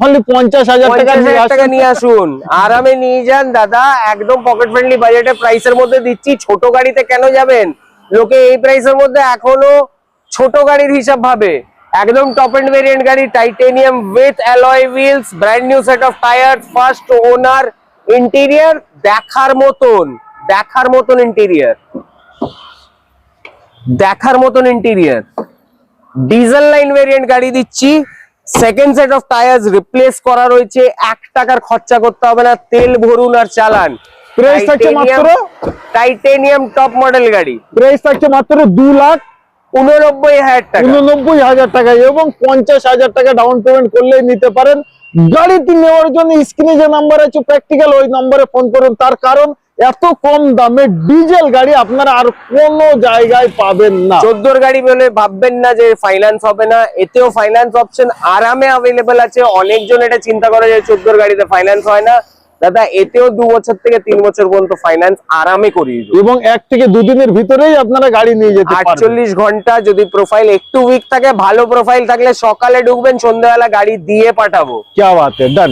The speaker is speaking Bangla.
অনলি 50,000 টাকা নিয়ে আসুন, আরামে নিয়ে যান দাদা, একদম পকেট ফ্রেন্ডলি বাজেটে প্রাইসের মধ্যে দিচ্ছি। ছোট গাড়িতে কেন যাবেন? লোকে এই প্রাইসের মধ্যে এখনো ছোট গাড়ির হিসাব ভাবে। একদম টপ এন্ড ভেরিয়েন্ট গাড়ি, titanium with alloy wheels, brand new set of tyre, first owner, interior দেখার মতন, দেখার মতন ইন্টেরিয়র, দেখার মতন ইন্টেরিয়র। ডিজেল লাইন ভেরিয়েন্ট গাড়ি দিচ্ছি, second set of tyres replace করা রয়েছে, 1 টাকার খরচা করতে হবে না, তেল ভরুন আর চালান। প্রাইস থাকছে মাত্র টাইটেনিয়াম টপ মডেল গাড়ি, প্রাইস থাকছে মাত্র 2,89,000 টাকা, 2,89,000 টাকা এবং 50,000 টাকা ডাউন পেমেন্ট করলেই নিতে পারেন। গাড়িটি নেওয়ার জন্য স্ক্রিনে যে নাম্বার আছে প্র্যাকটিক্যাল ওই নম্বরে ফোন করুন, তার কারণ এত কম দামে ডিজেল গাড়ি আপনারা আর কোনো জায়গায় পাবেন না। 14 গাড়ি বলে ভাববেন না যে ফাইন্যান্স হবে না, এতেও ফাইন্যান্স অপশন আরামে অ্যাভেলেবেল আছে। অনেকজন এটা চিন্তা করে যে 14 গাড়িতে ফাইন্যান্স হয় না, দাদা এতেও 2 বছর থেকে 3 বছর পর্যন্ত ফাইন্যান্স আরামে করিয়ে দেব, এবং 1 থেকে 2 দিনের ভিতরেই আপনারা গাড়ি নিয়ে যেতে পারবেন। 48 ঘন্টা। যদি প্রোফাইল একটু উইক থাকে, ভালো প্রোফাইল থাকলে সকালে ঢুকবেন, সন্ধ্যাবেলা গাড়ি দিয়ে পাঠাবো। क्या बात है, डन।